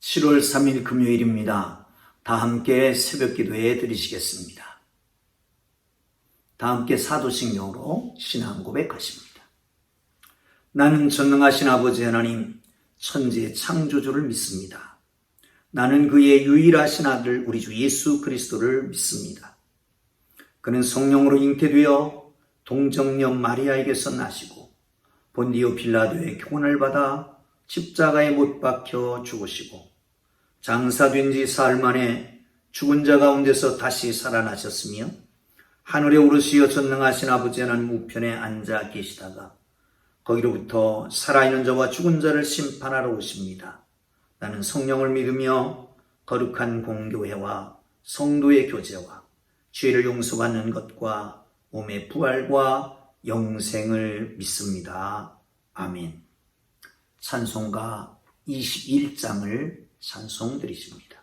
7월 3일 금요일입니다. 다 함께 새벽 기도에 드리시겠습니다. 다 함께 사도신경으로 신앙 고백하십니다. 나는 전능하신 아버지 하나님, 천지의 창조주를 믿습니다. 나는 그의 유일하신 아들 우리 주 예수 그리스도를 믿습니다. 그는 성령으로 잉태되어 동정녀 마리아에게서 나시고 본디오 빌라도의 교훈을 받아 십자가에 못 박혀 죽으시고 장사된 지 사흘 만에 죽은 자 가운데서 다시 살아나셨으며 하늘에 오르시어 전능하신 아버지 하나님 우편에 앉아 계시다가 거기로부터 살아있는 자와 죽은 자를 심판하러 오십니다. 나는 성령을 믿으며 거룩한 공교회와 성도의 교제와 죄를 용서받는 것과 몸의 부활과 영생을 믿습니다. 아멘. 찬송가 21장을 찬송 드리십니다.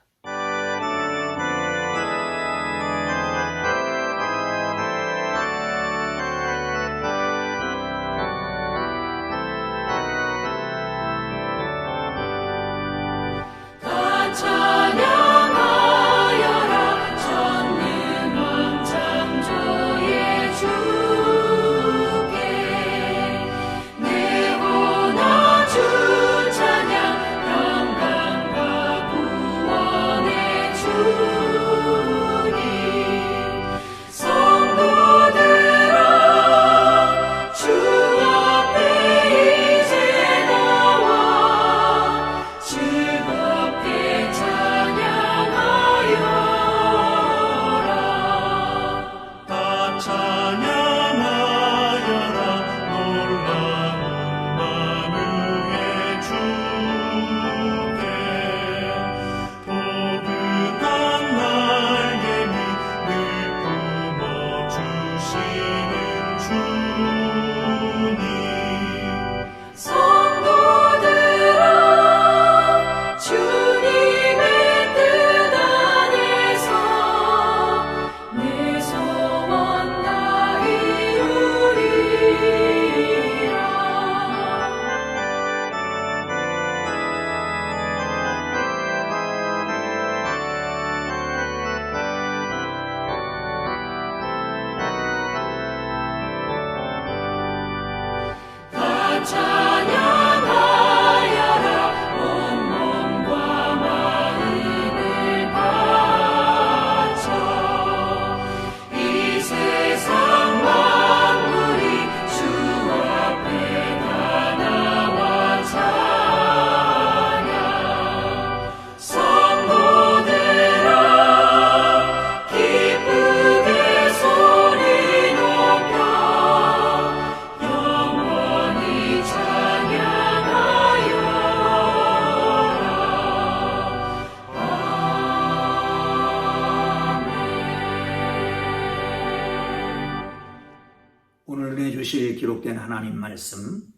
오늘 은혜 주실 기록된 하나님 말씀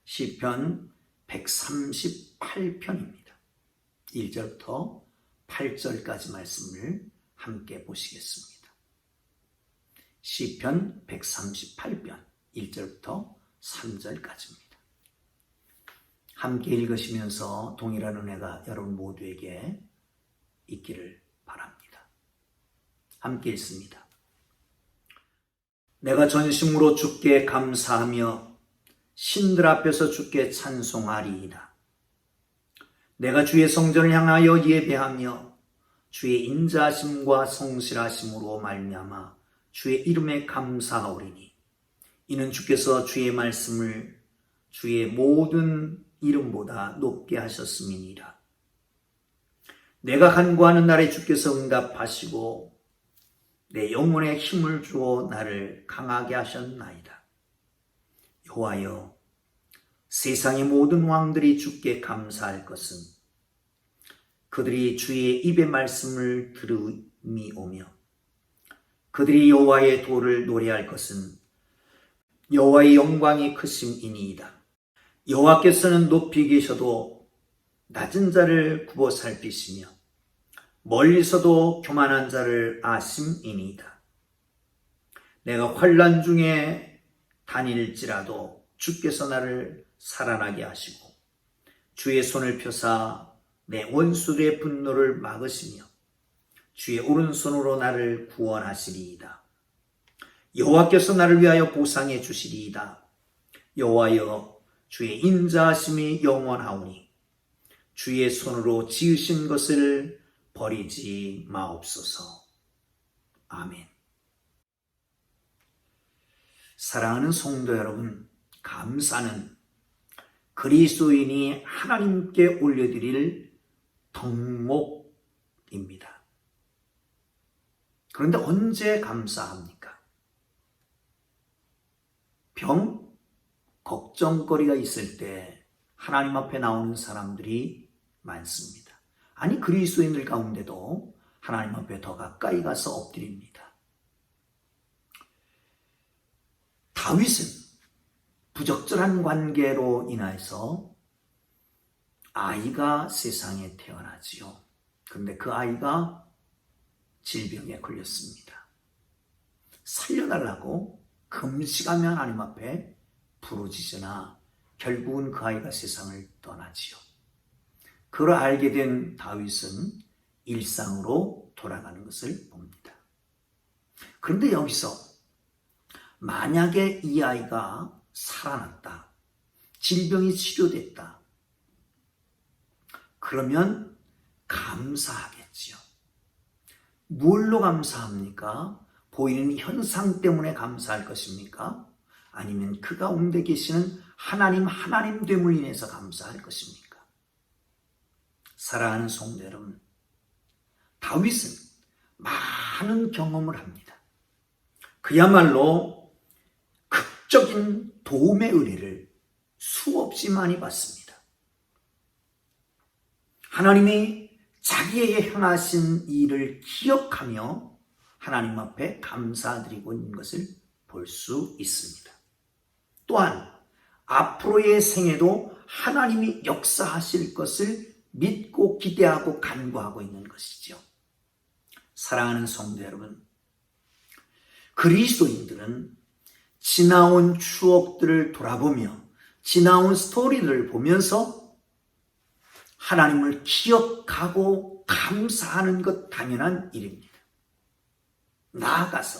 시편 138편입니다. 1절부터 8절까지 말씀을 함께 보시겠습니다. 시편 138편 1절부터 3절까지입니다. 함께 읽으시면서 동일한 은혜가 여러분 모두에게 있기를 바랍니다. 함께 읽습니다. 내가 전심으로 주께 감사하며 신들 앞에서 주께 찬송하리이다. 내가 주의 성전을 향하여 예배하며 주의 인자하심과 성실하심으로 말미암아 주의 이름에 감사하오리니 이는 주께서 주의 말씀을 주의 모든 이름보다 높게 하셨음이니라. 내가 간구하는 날에 주께서 응답하시고 내 영혼에 힘을 주어 나를 강하게 하셨나이다. 여호와여, 세상의 모든 왕들이 주께 감사할 것은 그들이 주의 입의 말씀을 들음이 오며 그들이 여호와의 도를 노래할 것은 여호와의 영광이 크심이니이다. 여호와께서는 높이 계셔도 낮은 자를 굽어 살피시며 멀리서도 교만한 자를 아심이니이다. 내가 환난 중에 다닐지라도 주께서 나를 살아나게 하시고 주의 손을 펴사 내 원수들의 분노를 막으시며 주의 오른손으로 나를 구원하시리이다. 여호와께서 나를 위하여 보상해 주시리이다. 여호와여, 주의 인자하심이 영원하오니 주의 손으로 지으신 것을 버리지 마옵소서. 아멘. 사랑하는 성도 여러분, 감사는 그리스도인이 하나님께 올려드릴 덕목입니다. 그런데 언제 감사합니까? 병, 걱정거리가 있을 때 하나님 앞에 나오는 사람들이 많습니다. 아니, 그리스도인들 가운데도 하나님 앞에 더 가까이 가서 엎드립니다. 다윗은 부적절한 관계로 인해서 아이가 세상에 태어나지요. 그런데 그 아이가 질병에 걸렸습니다. 살려달라고 금식하며 하나님 앞에 부르짖으나 결국은 그 아이가 세상을 떠나지요. 그걸 알게 된 다윗은 일상으로 돌아가는 것을 봅니다. 그런데 여기서 만약에 이 아이가 살아났다, 질병이 치료됐다, 그러면 감사하겠지요. 뭘로 감사합니까? 보이는 현상 때문에 감사할 것입니까? 아니면 그 가운데 계시는 하나님됨을 인해서 감사할 것입니까? 사랑하는 성도 여러분, 다윗은 많은 경험을 합니다. 그야말로 극적인 도움의 은혜를 수없이 많이 받습니다. 하나님이 자기에게 행하신 일을 기억하며 하나님 앞에 감사드리고 있는 것을 볼 수 있습니다. 또한 앞으로의 생에도 하나님이 역사하실 것을 믿고 기대하고 간구하고 있는 것이죠. 사랑하는 성도 여러분, 그리스도인들은 지나온 추억들을 돌아보며 지나온 스토리들을 보면서 하나님을 기억하고 감사하는 것 당연한 일입니다. 나아가서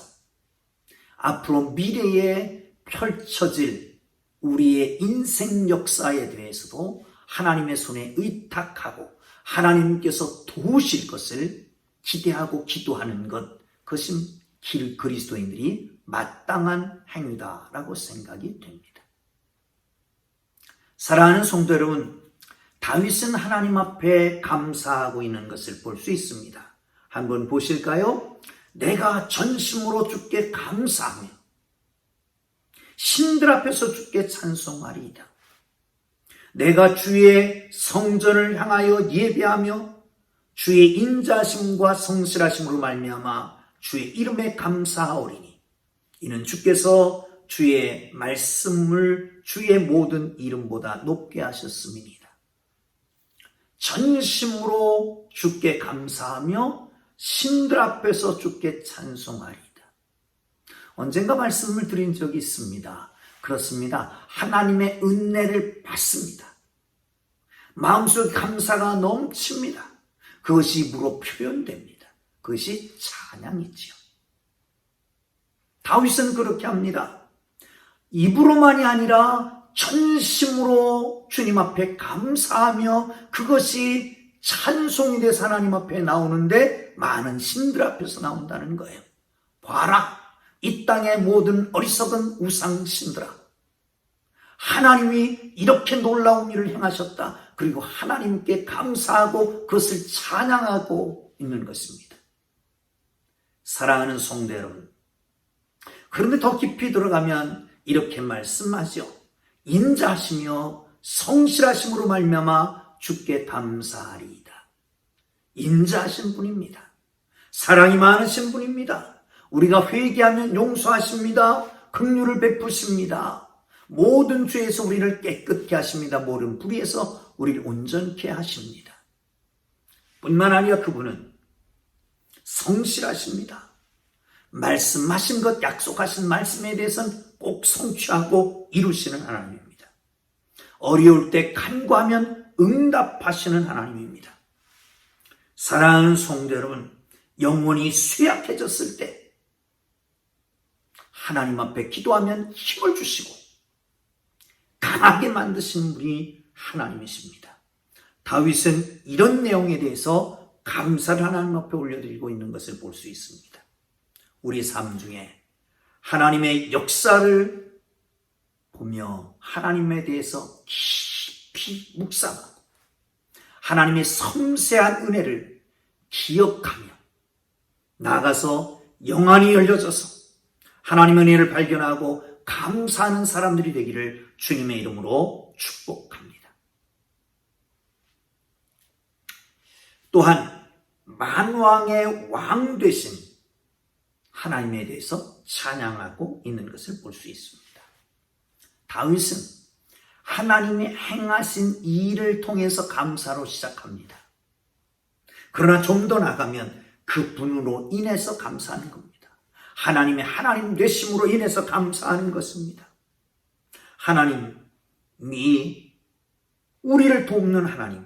앞으로 미래에 펼쳐질 우리의 인생 역사에 대해서도 하나님의 손에 의탁하고 하나님께서 도우실 것을 기대하고 기도하는 것, 그것이 그리스도인들이 마땅한 행위다라고 생각이 됩니다. 사랑하는 성도 여러분, 다윗은 하나님 앞에 감사하고 있는 것을 볼 수 있습니다. 한번 보실까요? 내가 전심으로 주께 감사하며 신들 앞에서 주께 찬송하리이다. 내가 주의 성전을 향하여 예배하며 주의 인자심과 성실하심으로 말미암아 주의 이름에 감사하오리니 이는 주께서 주의 말씀을 주의 모든 이름보다 높게 하셨음이니이다. 전심으로 주께 감사하며 신들 앞에서 주께 찬송하리이다. 언젠가 말씀을 드린 적이 있습니다. 그렇습니다. 하나님의 은혜를 받습니다. 마음속에 감사가 넘칩니다. 그것이 입으로 표현됩니다. 그것이 찬양이지요. 다윗은 그렇게 합니다. 입으로만이 아니라 전심으로 주님 앞에 감사하며 그것이 찬송이 돼서 하나님 앞에 나오는데 많은 신들 앞에서 나온다는 거예요. 봐라, 이 땅의 모든 어리석은 우상 신들아, 하나님이 이렇게 놀라운 일을 행하셨다. 그리고 하나님께 감사하고 그것을 찬양하고 있는 것입니다. 사랑하는 성도 여러분, 그런데 더 깊이 들어가면 이렇게 말씀하죠. 인자하시며 성실하심으로 말미암아 주께 감사하리이다. 인자하신 분입니다. 사랑이 많으신 분입니다. 우리가 회개하면 용서하십니다. 긍휼을 베푸십니다. 모든 죄에서 우리를 깨끗게 하십니다. 모든 불의에서 우리를 온전케 하십니다. 뿐만 아니라 그분은 성실하십니다. 말씀하신 것, 약속하신 말씀에 대해서는 꼭 성취하고 이루시는 하나님입니다. 어려울 때 간구하면 응답하시는 하나님입니다. 사랑하는 성도 여러분, 영혼이 쇠약해졌을 때 하나님 앞에 기도하면 힘을 주시고 강하게 만드시는 분이 하나님이십니다. 다윗은 이런 내용에 대해서 감사를 하나님 앞에 올려드리고 있는 것을 볼 수 있습니다. 우리 삶 중에 하나님의 역사를 보며 하나님에 대해서 깊이 묵상하고 하나님의 섬세한 은혜를 기억하며 나아가서 영안이 열려져서 하나님의 은혜를 발견하고 감사하는 사람들이 되기를 주님의 이름으로 축복합니다. 또한 만왕의 왕 되신 하나님에 대해서 찬양하고 있는 것을 볼 수 있습니다. 다윗은 하나님이 행하신 일을 통해서 감사로 시작합니다. 그러나 좀 더 나가면 그 분으로 인해서 감사하는 겁니다. 하나님의 하나님 되심으로 인해서 감사하는 것입니다. 하나님이 우리를 돕는 하나님,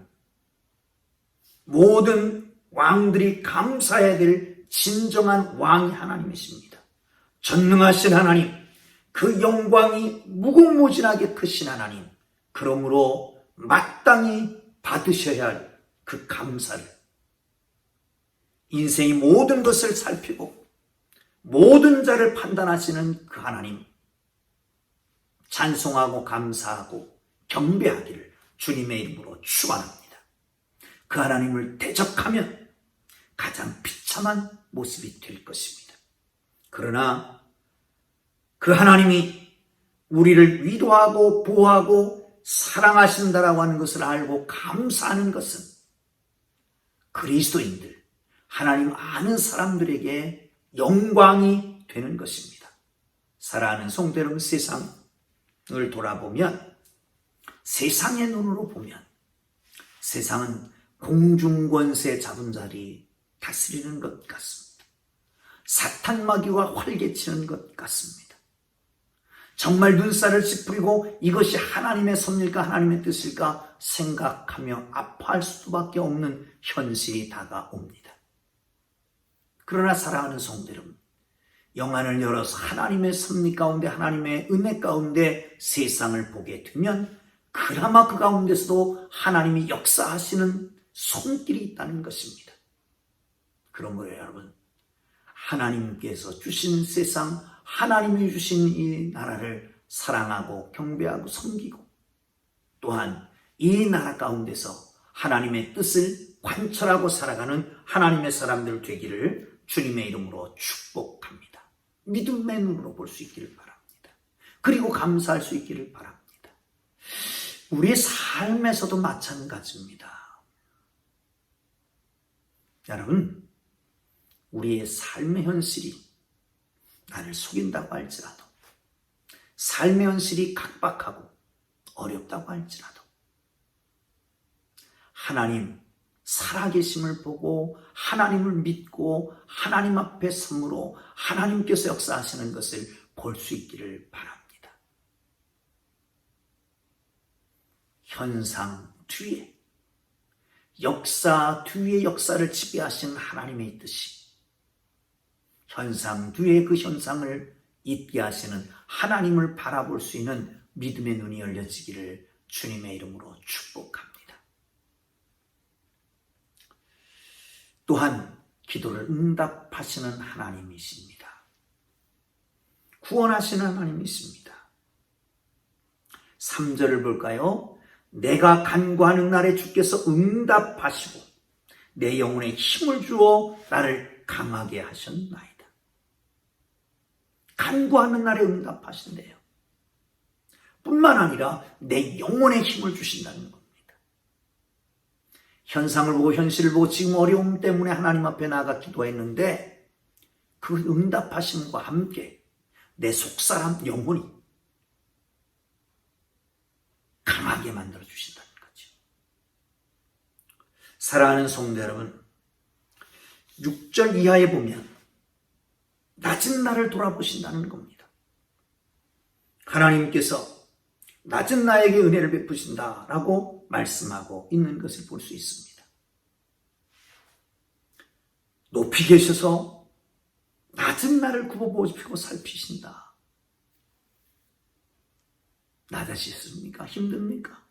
모든 왕들이 감사해야 될 진정한 왕이 하나님이십니다. 전능하신 하나님, 그 영광이 무궁무진하게 크신 하나님, 그러므로 마땅히 받으셔야 할 그 감사를, 인생의 모든 것을 살피고 모든 자를 판단하시는 그 하나님, 찬송하고 감사하고 경배하기를 주님의 이름으로 축원합니다. 그 하나님을 대적하면 가장 비참한 모습이 될 것입니다. 그러나 그 하나님이 우리를 위로하고 보호하고 사랑하신다라고 하는 것을 알고 감사하는 것은 그리스도인들, 하나님 아는 사람들에게 영광이 되는 것입니다. 사랑하는 성도 여러분, 세상을 돌아보면, 세상의 눈으로 보면 세상은 공중권세 잡은 자리 다스리는 것 같습니다. 사탄마귀와 활개치는 것 같습니다. 정말 눈살을 찌푸리고 이것이 하나님의 섭리일까 하나님의 뜻일까 생각하며 아파할 수밖에 없는 현실이 다가옵니다. 그러나 사랑하는 성도 여러분, 영안을 열어서 하나님의 섭리 가운데 하나님의 은혜 가운데 세상을 보게 되면 그나마 그 가운데서도 하나님이 역사하시는 손길이 있다는 것입니다. 그러므로 여러분, 하나님께서 주신 세상, 하나님이 주신 이 나라를 사랑하고 경배하고 섬기고 또한 이 나라 가운데서 하나님의 뜻을 관철하고 살아가는 하나님의 사람들 되기를 주님의 이름으로 축복합니다. 믿음의 눈으로 볼 수 있기를 바랍니다. 그리고 감사할 수 있기를 바랍니다. 우리의 삶에서도 마찬가지입니다. 여러분, 우리의 삶의 현실이 나를 속인다고 할지라도, 삶의 현실이 각박하고 어렵다고 할지라도 하나님 살아계심을 보고 하나님을 믿고 하나님 앞에 섬으로 하나님께서 역사하시는 것을 볼 수 있기를 바랍니다. 현상 뒤에, 역사 뒤에 역사를 지배하시는 하나님의 뜻이, 현상 뒤에 그 현상을 있게 하시는 하나님을 바라볼 수 있는 믿음의 눈이 열려지기를 주님의 이름으로 축복합니다. 또한 기도를 응답하시는 하나님이십니다. 구원하시는 하나님이십니다. 3절을 볼까요? 내가 간구하는 날에 주께서 응답하시고 내 영혼에 힘을 주어 나를 강하게 하셨나이다. 간구하는 날에 응답하신대요. 뿐만 아니라 내 영혼에 힘을 주신다는 겁니다. 현상을 보고 현실을 보고 지금 어려움 때문에 하나님 앞에 나아가 기도했는데 그 응답하심과 함께 내 속사람 영혼이 강하게 만들어 주신다는 거죠. 사랑하는 성도 여러분, 6절 이하에 보면 낮은 나를 돌아보신다는 겁니다. 하나님께서 낮은 나에게 은혜를 베푸신다라고 말씀하고 있는 것을 볼 수 있습니다. 높이 계셔서 낮은 나를 굽어보시고 살피신다. 낮아지십니까? 힘듭니까?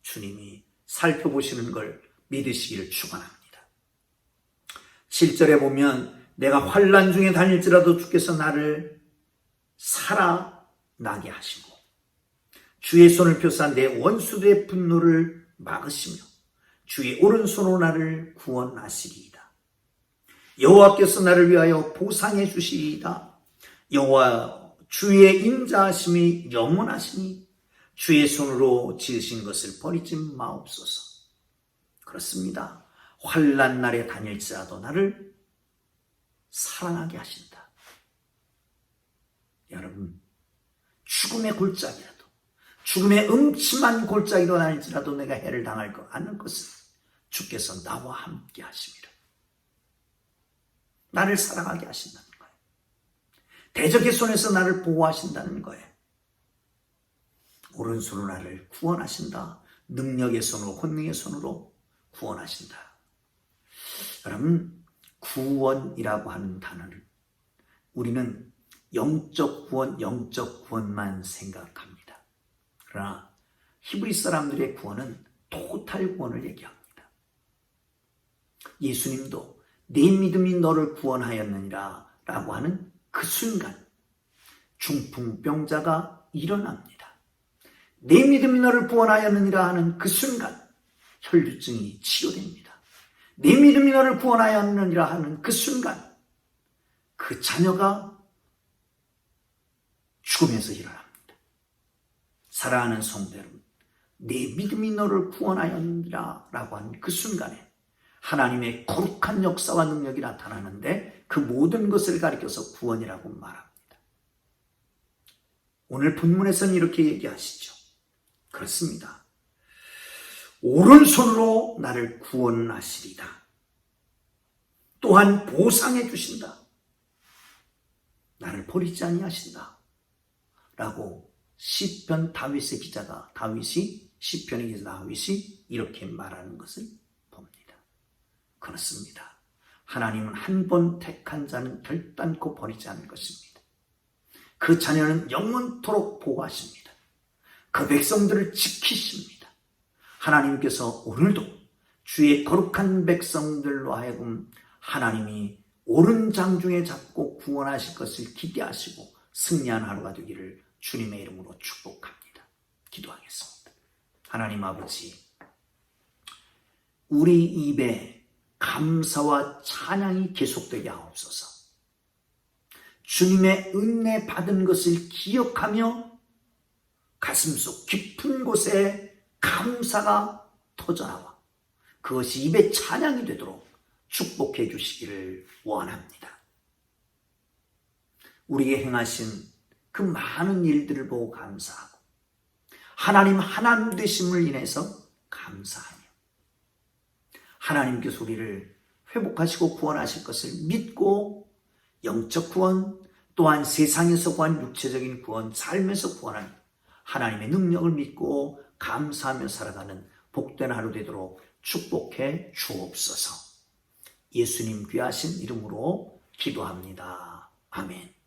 주님이 살펴보시는 걸 믿으시기를 축원합니다. 7절에 보면 내가 환난 중에 다닐지라도 주께서 나를 살아나게 하시고 주의 손을 펴사 내 원수들의 분노를 막으시며 주의 오른손으로 나를 구원하시리이다. 여호와께서 나를 위하여 보상해 주시리이다. 여호와 주의 인자하심이 영원하시니 주의 손으로 지으신 것을 버리지 마옵소서. 그렇습니다. 환난 날에 다닐지라도 나를 살아나게 하신다. 여러분, 죽음의 골짜기라도, 죽음의 음침한 골짜기로 다닐지라도 내가 해를 당할 것 않을 것은 주께서 나와 함께 하심이라. 나를 살아가게 하신다는 거예요. 대적의 손에서 나를 보호하신다는 거예요. 오른손으로 나를 구원하신다. 능력의 손으로, 권능의 손으로 구원하신다. 여러분, 구원이라고 하는 단어를 우리는 영적 구원만 생각합니다. 그러나 히브리 사람들의 구원은 토탈 구원을 얘기합니다. 예수님도 내 믿음이 너를 구원하였느니라 라고 하는 그 순간 중풍병자가 일어납니다. 내 믿음이 너를 구원하였느니라 하는 그 순간 혈류증이 치료됩니다. 내 믿음이 너를 구원하였느니라 하는 그 순간 그 자녀가 죽음에서 일어납니다. 사랑하는 성도 여러분, 내 믿음이 너를 구원하였느니라 라고 하는 그 순간에 하나님의 거룩한 역사와 능력이 나타나는데 그 모든 것을 가리켜서 구원이라고 말합니다. 오늘 본문에서는 이렇게 얘기하시죠. 그렇습니다. 오른손으로 나를 구원하시리다. 또한 보상해 주신다. 나를 버리지 아니하신다. 라고 시편 다윗의 기자가 시편의 기자 다윗이 이렇게 말하는 것을 봅니다. 그렇습니다. 하나님은 한 번 택한 자는 결단코 버리지 않을 것입니다. 그 자녀는 영원토록 보호하십니다. 그 백성들을 지키십니다. 하나님께서 오늘도 주의 거룩한 백성들로 하여금 하나님이 옳은 장중에 잡고 구원하실 것을 기대하시고 승리한 하루가 되기를 주님의 이름으로 축복합니다. 기도하겠습니다. 하나님 아버지, 우리 입에 감사와 찬양이 계속되게 하옵소서. 주님의 은혜 받은 것을 기억하며 가슴속 깊은 곳에 감사가 터져나와 그것이 입에 찬양이 되도록 축복해 주시기를 원합니다. 우리에게 행하신 그 많은 일들을 보고 감사하고 하나님 하나님 되심을 인해서 감사하며 하나님께서 우리를 회복하시고 구원하실 것을 믿고 영적 구원 또한 세상에서 구한 육체적인 구원, 삶에서 구원하는 하나님의 능력을 믿고 감사하며 살아가는 복된 하루 되도록 축복해 주옵소서. 예수님 귀하신 이름으로 기도합니다. 아멘.